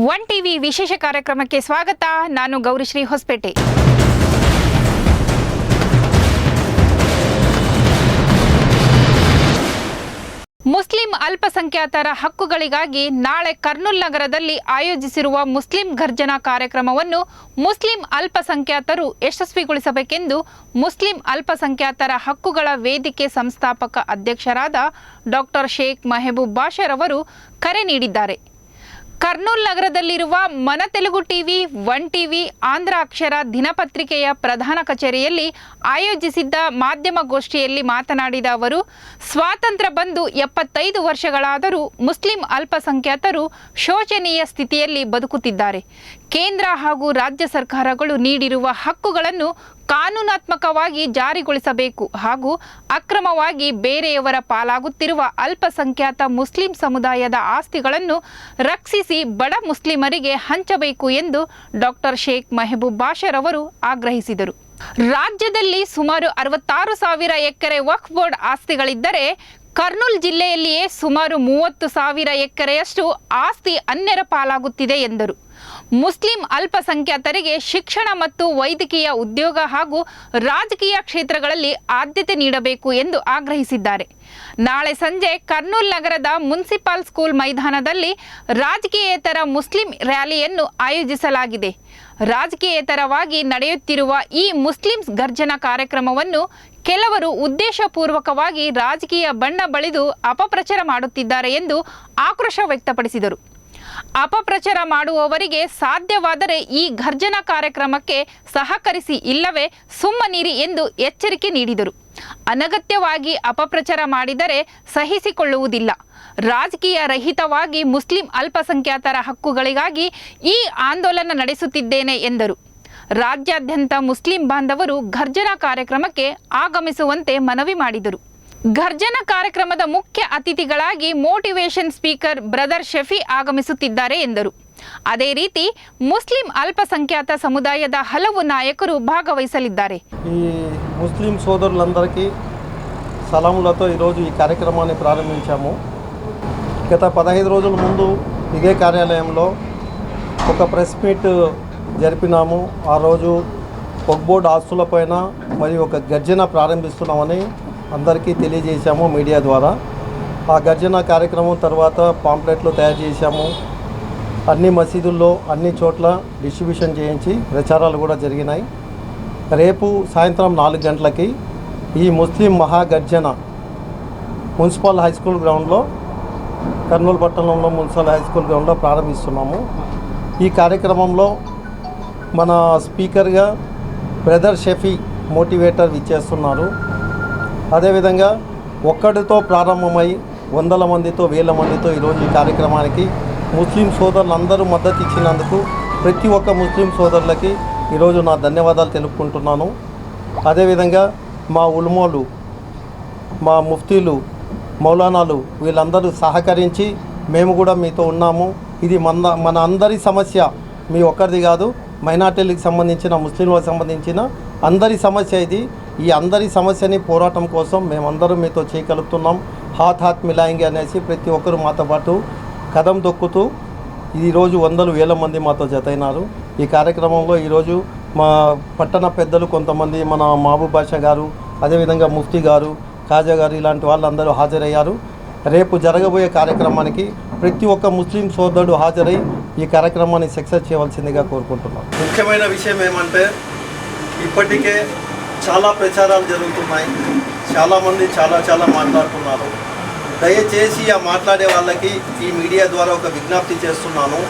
One TV ವಿಶೇಷ ಕಾರ್ಯಕ್ರಮಕ್ಕೆ ಸ್ವಾಗತ. ನಾನು ಗೌರಿಶ್ರೀ ಹೊಸಪೇಟೆ. ಮುಸ್ಲಿಂ ಅಲ್ಪಸಂಖ್ಯಾತರ ಹಕ್ಕುಗಳಿಗಾಗಿ ನಾಳೆ ಕರ್ನೂಲ್ ನಗರದಲ್ಲಿ ಆಯೋಜಿಸಿರುವ ಮುಸ್ಲಿಂ ಘರ್ಜನಾ ಕಾರ್ಯಕ್ರಮವನ್ನು ಮುಸ್ಲಿಂ ಅಲ್ಪಸಂಖ್ಯಾತರು ಯಶಸ್ವಿಗೊಳಿಸಬೇಕೆಂದು ಮುಸ್ಲಿಂ ಅಲ್ಪಸಂಖ್ಯಾತರ ಹಕ್ಕುಗಳ ವೇದಿಕೆ ಸಂಸ್ಥಾಪಕ ಅಧ್ಯಕ್ಷರಾದ ಡಾಕ್ಟರ್ ಶೇಖ್ ಮೆಹಬೂಬ್ ಬಾಷರ್ ಅವರು ಕರೆ ನೀಡಿದ್ದಾರೆ. ಕರ್ನೂಲ್ ನಗರದಲ್ಲಿರುವ Mana Telugu TV, one TV, Andhra Akshara ದಿನಪತ್ರಿಕೆಯ ಪ್ರಧಾನ ಕಚೇರಿಯಲ್ಲಿ ಆಯೋಜಿಸಿದ್ದ ಮಾಧ್ಯಮಗೋಷ್ಠಿಯಲ್ಲಿ ಮಾತನಾಡಿದ ಅವರು, ಸ್ವಾತಂತ್ರ್ಯ ಬಂದು 75 ವರ್ಷಗಳಾದರೂ ಮುಸ್ಲಿಂ ಅಲ್ಪಸಂಖ್ಯಾತರು ಶೋಚನೀಯ ಸ್ಥಿತಿಯಲ್ಲಿ ಬದುಕುತ್ತಿದ್ದಾರೆ. ಕೇಂದ್ರ ಹಾಗೂ ರಾಜ್ಯ ಸರ್ಕಾರಗಳು ನೀಡಿರುವ ಹಕ್ಕುಗಳನ್ನು ಕಾನೂನಾತ್ಮಕವಾಗಿ ಜಾರಿಗೊಳಿಸಬೇಕು ಹಾಗೂ ಅಕ್ರಮವಾಗಿ ಬೇರೆಯವರ ಪಾಲಾಗುತ್ತಿರುವ ಅಲ್ಪಸಂಖ್ಯಾತ ಮುಸ್ಲಿಂ ಸಮುದಾಯದ ಆಸ್ತಿಗಳನ್ನು ರಕ್ಷಿಸಿ ಬಡ ಮುಸ್ಲಿಮರಿಗೆ ಹಂಚಬೇಕು ಎಂದು ಡಾಕ್ಟರ್ ಶೇಖ್ ಮೆಹಬೂಬ್ ಬಾಷರ್ ಅವರು ಆಗ್ರಹಿಸಿದರು. ರಾಜ್ಯದಲ್ಲಿ ಸುಮಾರು 66,000 ಎಕರೆ ವಕ್ಫ್ ಬೋರ್ಡ್ ಆಸ್ತಿಗಳಿದ್ದರೆ ಕರ್ನೂಲ್ ಜಿಲ್ಲೆಯಲ್ಲಿಯೇ ಸುಮಾರು 30,000 ಎಕರೆಯಷ್ಟು ಆಸ್ತಿ ಅನ್ಯರ ಪಾಲಾಗುತ್ತಿದೆ ಎಂದರು. ಮುಸ್ಲಿಂ ಅಲ್ಪಸಂಖ್ಯಾತರಿಗೆ ಶಿಕ್ಷಣ ಮತ್ತು ವೈದ್ಯಕೀಯ ಉದ್ಯೋಗ ಹಾಗೂ ರಾಜಕೀಯ ಕ್ಷೇತ್ರಗಳಲ್ಲಿ ಆದ್ಯತೆ ನೀಡಬೇಕು ಎಂದು ಆಗ್ರಹಿಸಿದ್ದಾರೆ. ನಾಳೆ ಸಂಜೆ ಕರ್ನೂಲ್ ನಗರದ ಮುನ್ಸಿಪಲ್ ಸ್ಕೂಲ್ ಮೈದಾನದಲ್ಲಿ ರಾಜಕೀಯೇತರ ಮುಸ್ಲಿಂ ರ್ಯಾಲಿಯನ್ನು ಆಯೋಜಿಸಲಾಗಿದೆ. ರಾಜಕೀಯೇತರವಾಗಿ ನಡೆಯುತ್ತಿರುವ ಈ ಮುಸ್ಲಿಂ ಘರ್ಜನಾ ಕಾರ್ಯಕ್ರಮವನ್ನು ಕೆಲವರು ಉದ್ದೇಶಪೂರ್ವಕವಾಗಿ ರಾಜಕೀಯ ಬಣ್ಣ ಬಳಿದು ಅಪಪ್ರಚಾರ ಮಾಡುತ್ತಿದ್ದಾರೆ ಎಂದು ಆಕ್ರೋಶ ವ್ಯಕ್ತಪಡಿಸಿದರು. ಅಪಪ್ರಚಾರ ಮಾಡುವವರಿಗೆ ಸಾಧ್ಯವಾದರೆ ಈ ಘರ್ಜನಾ ಕಾರ್ಯಕ್ರಮಕ್ಕೆ ಸಹಕರಿಸಿ, ಇಲ್ಲವೇ ಸುಮ್ಮನಿರಿ ಎಂದು ಎಚ್ಚರಿಕೆ ನೀಡಿದರು. ಅನಗತ್ಯವಾಗಿ ಅಪಪ್ರಚಾರ ಮಾಡಿದರೆ ಸಹಿಸಿಕೊಳ್ಳುವುದಿಲ್ಲ. ರಾಜಕೀಯ ರಹಿತವಾಗಿ ಮುಸ್ಲಿಂ ಅಲ್ಪಸಂಖ್ಯಾತರ ಹಕ್ಕುಗಳಿಗಾಗಿ ಈ ಆಂದೋಲನ ನಡೆಸುತ್ತಿದ್ದೇನೆ ಎಂದರು. ರಾಜ್ಯಾದ್ಯಂತ ಮುಸ್ಲಿಂ ಬಾಂಧವರು ಘರ್ಜನಾ ಕಾರ್ಯಕ್ರಮಕ್ಕೆ ಆಗಮಿಸುವಂತೆ ಮನವಿ ಮಾಡಿದರು. ಘರ್ಜನಾ ಕಾರ್ಯಕ್ರಮದ ಮುಖ್ಯ ಅತಿಥಿಗಳಾಗಿ ಮೋಟಿವೇಶನ್ ಸ್ಪೀಕರ್ ಬ್ರದರ್ ಶಫಿ ಆಗಮಿಸುತ್ತಿದ್ದಾರೆ ಎಂದರು. ಅದೇ ರೀತಿ ಮುಸ್ಲಿಂ అల్పసంఖ్యాత సముదాయದ హలవు నాయకులు భాగవహిసలిದ್ದಾರೆ. ఈ ముస్లిం సోదరులందరికీ సలాములతో ఈరోజు ఈ కార్యక్రమాన్ని ప్రారంభించాము. గత 15 రోజుల ముందు ఇదే కార్యాలయంలో ఒక ప్రెస్ మీట్ జరిపినాము. ఆ రోజు వక్ఫ్ బోర్డ్ ఆస్తులపైన మరియు ఒక గర్జన ప్రారంభిస్తున్నామని అందరికీ తెలియజేశాము మీడియా ద్వారా. ఆ గర్జన కార్యక్రమం తర్వాత పాంప్లెట్లు తయారు చేశాము. అన్ని మసీదుల్లో అన్ని చోట్ల డిస్ట్రిబ్యూషన్ చేయించి ప్రచారాలు కూడా జరిగినాయి. రేపు సాయంత్రం 4 గంటలకి ఈ ముస్లిం మహాగర్జన మున్సిపల్ హై స్కూల్ గ్రౌండ్లో, కర్నూలు పట్టణంలో మున్సిపల్ హై స్కూల్ గ్రౌండ్లో ప్రారంభిస్తున్నాము. ఈ కార్యక్రమంలో మన స్పీకర్గా బ్రదర్ షఫీ మోటివేటర్ ఇచ్చేస్తున్నారు. అదేవిధంగా ఒక్కడితో ప్రారంభమై 100 మందితో 1000 మందితో ఈరోజు ఈ కార్యక్రమానికి ముస్లిం సోదరులందరూ మద్దతు ఇచ్చినందుకు ప్రతి ఒక్క ముస్లిం సోదరులకి ఈరోజు నా ధన్యవాదాలు తెలుపుకుంటున్నాను. అదేవిధంగా మా ఉలమాలు, మా ముఫ్తీలు, మౌలానాలు వీళ్ళందరూ సహకరించి మేము కూడా మీతో ఉన్నాము. ఇది మన అందరి సమస్య, మీ ఒక్కరిది కాదు, మైనార్టీలకు సంబంధించిన, ముస్లింలకు సంబంధించిన అందరి సమస్య ఇది. ఈ అందరి సమస్యని పోరాటం కోసం మేమందరం మీతో చేయగలుగుతున్నాం. హాత్ మిలాయింగ్ అనేసి ప్రతి ఒక్కరు మాతో పాటు కదం దొక్కుతూ ఈరోజు 100,000 మంది మాతో జతైనారు. ఈ కార్యక్రమంలో ఈరోజు మా పట్టణ పెద్దలు కొంతమంది, మన మహబూబ్ బాషా గారు, అదేవిధంగా ముఫ్తీ గారు, ఖాజా గారు, ఇలాంటి వాళ్ళందరూ హాజరయ్యారు. రేపు జరగబోయే కార్యక్రమానికి ప్రతి ఒక్క ముస్లిం సోదరుడు హాజరై ఈ కార్యక్రమాన్ని సక్సెస్ చేయవలసిందిగా కోరుకుంటున్నాను. ముఖ్యమైన విషయం ఏమంటే, ఇప్పటికే చాలా ప్రచారాలు జరుగుతున్నాయి. చాలామంది చాలా మాట్లాడుతున్నారు. దయచేసి ఆ మాట్లాడే వాళ్ళకి ఈ మీడియా ద్వారా ఒక విజ్ఞప్తి చేస్తున్నాను.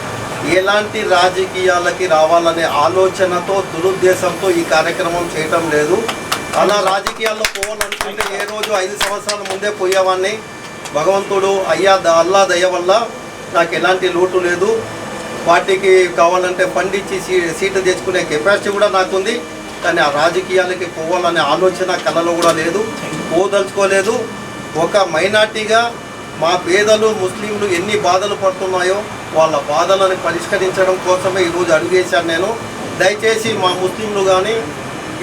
ఎలాంటి రాజకీయాలకి రావాలనే ఆలోచనతో, దురుద్దేశంతో ఈ కార్యక్రమం చేయటం లేదు. అలా రాజకీయాల్లో పోవాలనుకుంటే ఏ రోజు 5 సంవత్సరాల ముందే పోయేవాడిని. భగవంతుడు అల్లా దయ వల్ల నాకు ఎలాంటి లోటు లేదు. పార్టీకి కావాలంటే ఫండ్ ఇచ్చి సీట్లు తెచ్చుకునే కెపాసిటీ కూడా నాకుంది. కానీ ఆ రాజకీయాలకి పోవాలనే ఆలోచన కళలో కూడా లేదు, పోదలుచుకోలేదు. ఒక మైనార్టీగా మా పేదలు, ముస్లింలు ఎన్ని బాధలు పడుతున్నాయో వాళ్ళ బాధలను పరిష్కరించడం కోసమే ఈరోజు అడుగేశాను నేను. దయచేసి మా ముస్లింలు కానీ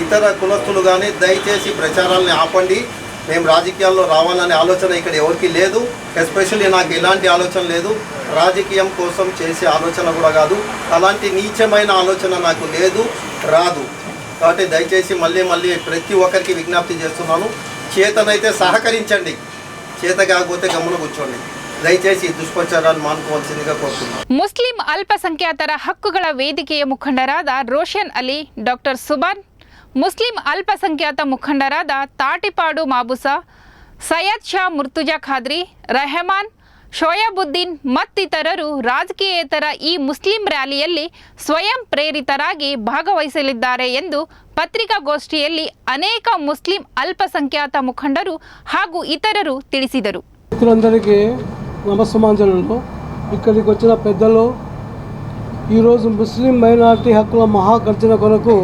ఇతర కులస్తులు కానీ దయచేసి ప్రచారాలని ఆపండి. మేము రాజకీయాల్లో రావాలనే ఆలోచన ఇక్కడ ఎవరికి లేదు. ఎస్పెషల్లీ నాకు ఎలాంటి ఆలోచన లేదు. రాజకీయం కోసం చేసే ఆలోచన కూడా కాదు. అలాంటి నీచమైన ఆలోచన నాకు లేదు, రాదు. కాబట్టి దయచేసి మళ్ళీ ప్రతి ఒక్కరికి విజ్ఞప్తి చేస్తున్నాను, చేతనైతే సహకరించండి, చేత కాకపోతే గమ్మున కూర్చోండి. దయచేసి ఈ దుష్ప్రచారాలు మానుకోవాల్సిందిగా కోరుతున్నాను. ಮುಸ್ಲಿಂ ಅಲ್ಪಸಂಖ್ಯಾತರ ಹಕ್ಕುಗಳ ವೇದಿಕೆಯ ಮುಖಂಡರಾದ ರೋಷನ್ ಅಲಿ, ಡಾಕ್ಟರ್ ಸುಬಾನ್, ಮುಸ್ಲಿಂ ಅಲ್ಪಸಂಖ್ಯಾತ ಮುಖಂಡರಾದ ತಾಟಿಪಾಡು ಮಾಬುಸಾ, ಸೈಯದ್ ಶಾ ಮುರ್ತುಜಾ ಖಾದ್ರಿ, ರೆಹಮಾನ್, ಶೋಯಾಬುದ್ದೀನ್ ಮತ್ತಿತರರು ರಾಜಕೀಯೇತರ ಈ ಮುಸ್ಲಿಂ ರ್ಯಾಲಿಯಲ್ಲಿ ಸ್ವಯಂ ಪ್ರೇರಿತರಾಗಿ ಭಾಗವಹಿಸಲಿದ್ದಾರೆ ಎಂದು ಪತ್ರಿಕಾಗೋಷ್ಠಿಯಲ್ಲಿ ಅನೇಕ ಮುಸ್ಲಿಂ ಅಲ್ಪಸಂಖ್ಯಾತ ಮುಖಂಡರು ಹಾಗೂ ಇತರರು ತಿಳಿಸಿದರು. మిత్రులందరికీ నమస్సమాంజలు. ఇక్కడికి వచ్చిన పెద్దలు ఈరోజు ముస్లిం మైనారిటీ హక్కుల మహాగర్జన కొరకు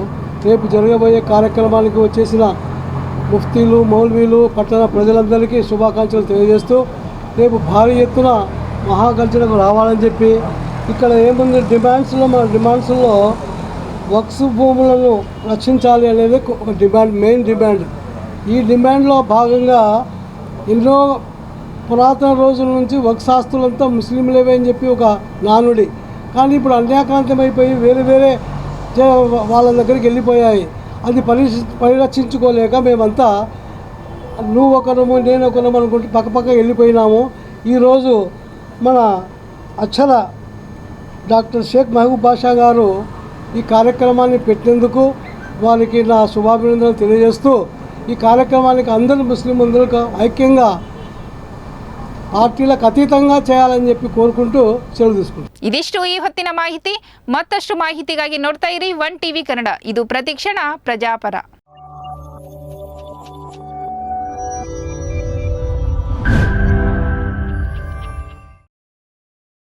రేపు జరగబోయే కార్యక్రమానికి వచ్చేసిన ముఫ్తీలు, మౌల్వీలు, పట్టణ ప్రజలందరికీ శుభాకాంక్షలు తెలియజేస్తూ రేపు భారీ ఎత్తున మహాగర్జనకు రావాలని చెప్పి ఇక్కడ ఏముంది డిమాండ్స్లో వక్స్ భూములను రక్షించాలి అనేది ఒక డిమాండ్, మెయిన్ డిమాండ్. ఈ డిమాండ్లో భాగంగా ఎన్నో పురాతన రోజుల నుంచి వక్స్ ఆస్తులంతా ముస్లింలేవే అని చెప్పి ఒక నానుడి. కానీ ఇప్పుడు అన్యాక్రాంతమైపోయి వేరే వాళ్ళ దగ్గరికి వెళ్ళిపోయాయి. అది పరిరక్షించుకోలేక మేమంతా నువ్వు ఒకరము నేను ఒకరము అనుకుంటూ పక్కపక్క వెళ్ళిపోయినాము. ఈరోజు మన అక్షర డాక్టర్ షేక్ మహబూబ్ బాషా గారు ఈ కార్యక్రమాన్ని పెట్టినందుకు వారికి నా శుభాభినందనలు తెలియజేస్తూ ఈ కార్యక్రమానికి అందరూ ముస్లిం అందరూ ఐక్యంగా ಪಾರ್ಟಿలకు ಅತೀತಂగా చేయాలని చెప్పి కోరుకుంటూ సెలవు తీసుకుంటాం. ಇದಿಷ್ಟು ಈ ಹೊತ್ತಿನ ಮಾಹಿತಿ. ಮತ್ತಷ್ಟು ಮಾಹಿತಿಗಾಗಿ ನೋಡ್ತಾ ಇರಿ 1 ಟಿವಿ ಕನ್ನಡ. ಇದು ಪ್ರತಿಕ್ಷಣ ಪ್ರಜಾಪರ.